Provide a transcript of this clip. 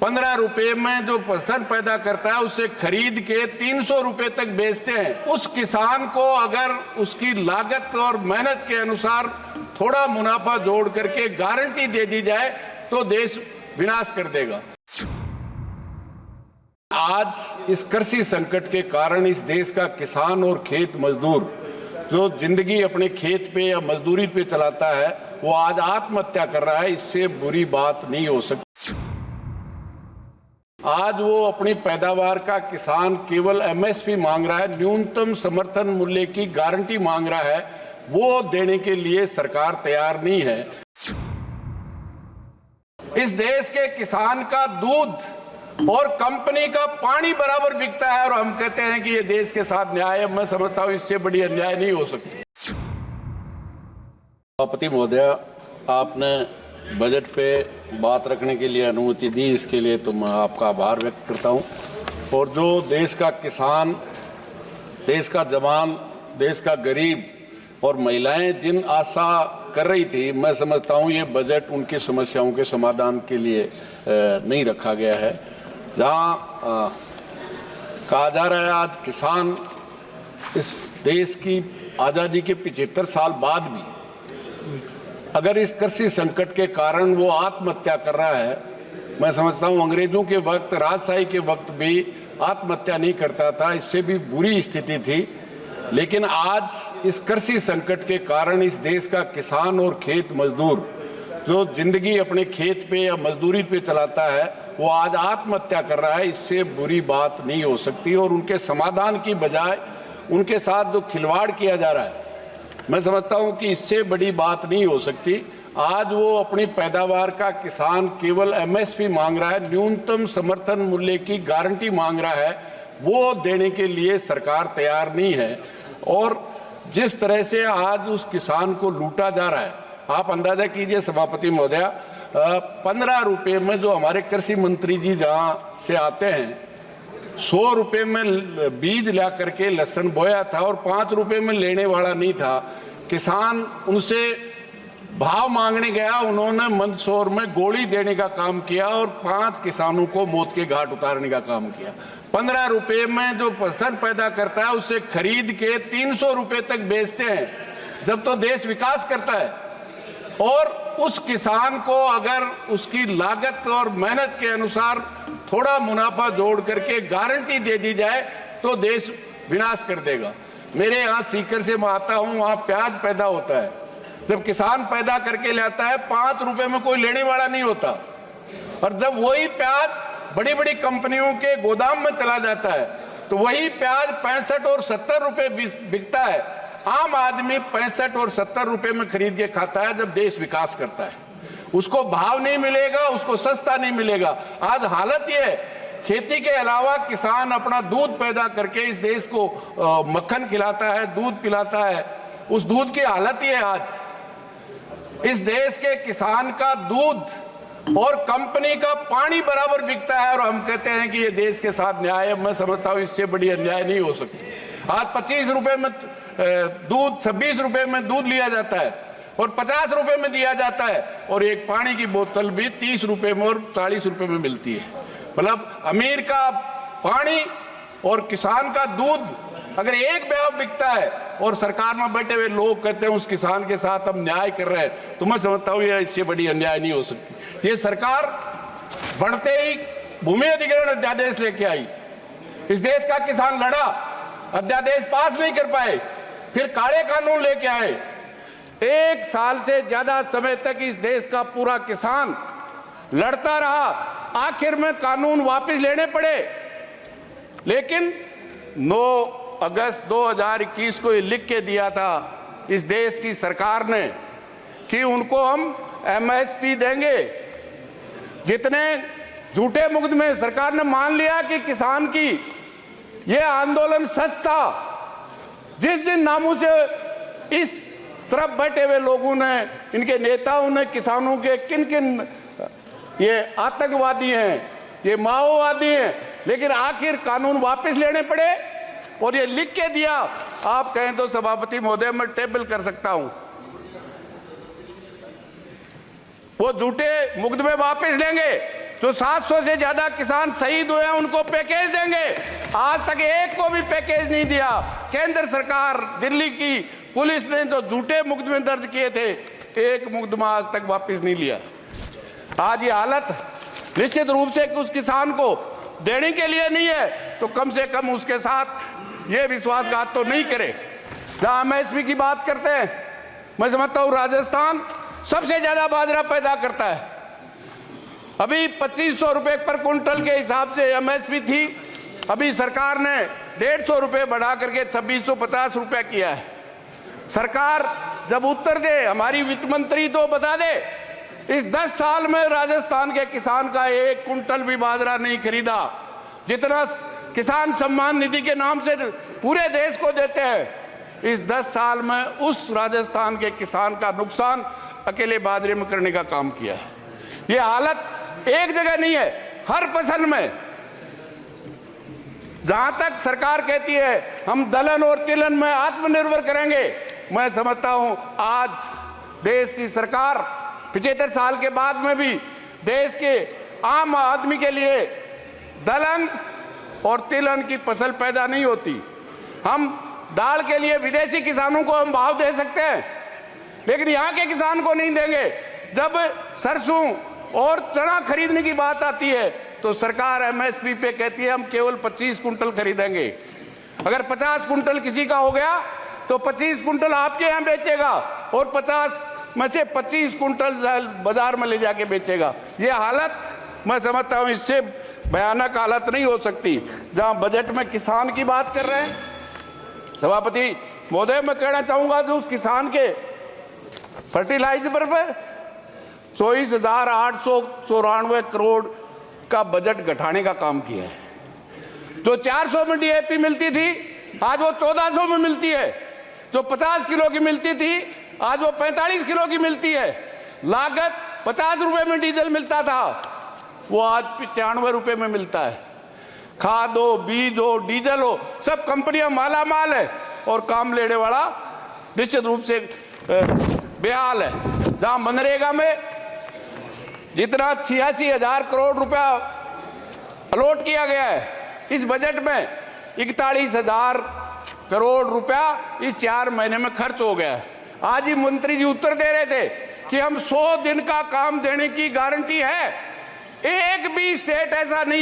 15 रुपए में जो फसल पैदा करता है उसे खरीद के 300 रुपए तक बेचते हैं। उस किसान को अगर उसकी लागत और मेहनत के अनुसार थोड़ा मुनाफा जोड़ करके गारंटी दे दी जाए तो देश विनाश कर देगा। आज इस कृषि संकट के कारण इस देश का किसान और खेत मजदूर जो जिंदगी अपने खेत पे या मजदूरी पे चलाता है वो आज आत्महत्या कर रहा है। इससे बुरी बात नहीं हो सकती। आज वो अपनी पैदावार का किसान केवल एमएसपी मांग रहा है, न्यूनतम समर्थन मूल्य की गारंटी मांग रहा है, वो देने के लिए सरकार तैयार नहीं है। इस देश के किसान का दूध और कंपनी का पानी बराबर बिकता है और हम कहते हैं कि ये देश के साथ न्याय है। मैं समझता हूं इससे बड़ी अन्याय नहीं हो सकती। सभापति महोदय, आपने बजट पे बात रखने के लिए अनुमति दी, इसके लिए तो मैं आपका आभार व्यक्त करता हूं। और जो देश का किसान, देश का जवान, देश का गरीब और महिलाएं जिन आशा कर रही थी, मैं समझता हूं ये बजट उनकी समस्याओं के समाधान के लिए नहीं रखा गया है। जहां कहा जा रहा है आज किसान इस देश की आज़ादी के 75 साल बाद भी अगर इस कृषि संकट के कारण वो आत्महत्या कर रहा है, मैं समझता हूं अंग्रेजों के वक्त, राजशाही के वक्त भी आत्महत्या नहीं करता था, इससे भी बुरी स्थिति थी। लेकिन आज इस कृषि संकट के कारण इस देश का किसान और खेत मजदूर जो जिंदगी अपने खेत पे या मजदूरी पे चलाता है वो आज आत्महत्या कर रहा है। इससे बुरी बात नहीं हो सकती। और उनके समाधान की बजाय उनके साथ जो खिलवाड़ किया जा रहा है, मैं समझता हूं कि इससे बड़ी बात नहीं हो सकती। आज वो अपनी पैदावार का किसान केवल एमएसपी मांग रहा है, न्यूनतम समर्थन मूल्य की गारंटी मांग रहा है, वो देने के लिए सरकार तैयार नहीं है। और जिस तरह से आज उस किसान को लूटा जा रहा है, आप अंदाजा कीजिए सभापति महोदय, 15 रुपए में जो हमारे कृषि मंत्री जी जहां से आते हैं 100 रुपए में बीज ला करके लहसुन बोया था और 5 रुपए में लेने वाला नहीं था। किसान उनसे भाव मांगने गया, उन्होंने मंदसौर में गोली देने का काम किया और 5 किसानों को मौत के घाट उतारने का काम किया। 15 रुपए में जो फसल पैदा करता है उसे खरीद के 300 रुपए तक बेचते हैं, जब तो देश विकास करता है। और उस किसान को अगर उसकी लागत और मेहनत के अनुसार थोड़ा मुनाफा जोड़ करके गारंटी दे दी जाए तो देश विनाश कर देगा। मेरे यहाँ सीकर से मैं आता हूँ, वहाँ प्याज पैदा होता है। जब किसान पैदा करके लाता है 5 रुपए में कोई लेने वाला नहीं होता, और जब वही प्याज बड़ी बड़ी कंपनियों के गोदाम में चला जाता है तो वही प्याज 65 और 70 रुपए बिकता है। आम आदमी 65 और 70 रुपए में खरीद के खाता है। जब देश विकास करता है उसको भाव नहीं मिलेगा, उसको सस्ता नहीं मिलेगा। आज हालत ये है, खेती के अलावा किसान अपना दूध पैदा करके इस देश को मक्खन खिलाता है, दूध पिलाता है। उस दूध की हालत ये है आज। इस देश के किसान का दूध और कंपनी का पानी बराबर बिकता है और हम कहते हैं कि ये देश के साथ न्याय है। मैं समझता हूं इससे बड़ी अन्याय नहीं हो सकती। आज 25 रुपए में दूध, 26 रुपए में दूध लिया जाता है और 50 रुपए में दिया जाता है, और एक पानी की बोतल भी 30 रुपए में और 40 रुपए में मिलती है। मतलब अमीर का पानी और किसान का दूध अगर एक भाव बिकता है और सरकार में बैठे हुए लोग कहते हैं उस किसान के साथ हम न्याय कर रहे हैं, तो मैं समझता हूं ये इससे बड़ी अन्याय नहीं हो सकती। ये सरकार बढ़ते ही भूमि अधिग्रहण अध्यादेश लेके आई, इस देश का किसान लड़ा, अध्यादेश पास नहीं कर पाए, फिर काले कानून लेके आए। 1 साल से ज्यादा समय तक इस देश का पूरा किसान लड़ता रहा, आखिर में कानून वापस लेने पड़े। लेकिन 9 अगस्त 2021 को ये लिख के दिया था इस देश की सरकार ने कि उनको हम एमएसपी देंगे। जितने झूठे मुकदमे सरकार ने मान लिया कि किसान की ये आंदोलन सच था। जिस दिन नामों से इस तरफ बैठे हुए लोगों ने, इनके नेताओं ने किसानों के किन किन ये आतंकवादी हैं, ये माओवादी हैं, लेकिन आखिर कानून वापस लेने पड़े और ये लिख के दिया। आप कहें तो सभापति महोदय मैं टेबल कर सकता हूं, वो झूठे मुकदमे वापस लेंगे जो 700 से ज्यादा किसान शहीद हुए हैं उनको पैकेज देंगे। आज तक एक को भी पैकेज नहीं दिया। केंद्र सरकार, दिल्ली की पुलिस ने जो झूठे मुकदमे दर्ज किए थे, एक मुकदमा आज तक वापस नहीं लिया। आज ये हालत निश्चित रूप से कि उस किसान को देने के लिए नहीं है, तो कम से कम उसके साथ ये विश्वासघात तो नहीं करे। जहां एमएसपी की बात करते हैं, मैं समझता हूं राजस्थान सबसे ज्यादा बाजरा पैदा करता है। अभी 2500 रुपए पर क्विंटल के हिसाब से एमएसपी थी, अभी सरकार ने 150 रुपए बढ़ा करके 2650 रुपए किया है। सरकार जब उत्तर दे, हमारी वित्त मंत्री तो बता दे, इस 10 साल में राजस्थान के किसान का एक कुंटल भी बाजरा नहीं खरीदा। जितना किसान सम्मान निधि के नाम से पूरे देश को देते हैं, इस 10 साल में उस राजस्थान के किसान का नुकसान अकेले बाजरे में करने का काम किया है। ये हालत एक जगह नहीं है, हर फसल में। जहां तक सरकार कहती है हम दलहन और तिलहन में आत्मनिर्भर करेंगे, मैं समझता हूं आज देश की सरकार 75 साल के बाद में भी देश के आम आदमी के लिए दलहन और तिलहन की फसल पैदा नहीं होती। हम दाल के लिए विदेशी किसानों को हम भाव दे सकते हैं, लेकिन यहाँ के किसान को नहीं देंगे। जब सरसों और चना खरीदने की बात आती है तो सरकार एमएसपी पे कहती है हम केवल 25 कुंटल खरीदेंगे। अगर 50 कुंटल किसी का हो गया तो 25 कुंटल आपके यहाँ बेचेगा और 50 में से 25 कुंटल बाजार में ले जाके बेचेगा। ये हालत मैं समझता हूँ इससे भयानक हालत नहीं हो सकती। जहाँ बजट में किसान की बात कर रहे हैं, सभापति महोदय, मैं कहना चाहूंगा जो उस किसान के फर्टिलाइजर पर 24,894 करोड़ का बजट घटाने का काम किया है। जो 400 में डीएपी मिलती थी आज वो 1400 में मिलती है। जो 50 किलो की मिलती थी आज वो 45 किलो की मिलती है। लागत 50 रुपए में डीजल मिलता था, वो आज 95 रुपए में मिलता है। खाद हो, बीज हो, डीजल हो, सब कंपनियां माला माल है और काम लेने वाला निश्चित रूप से बेहाल है। जहां मनरेगा में जितना 86,000 करोड़ रुपया अलॉट किया गया है, इस बजट में 41,000 करोड़ रुपया इस 4 महीने में खर्च हो गया है। आज ही मंत्री जी उत्तर दे रहे थे कि हम 100 दिन का काम देने की गारंटी है। एक भी स्टेट ऐसा नहीं है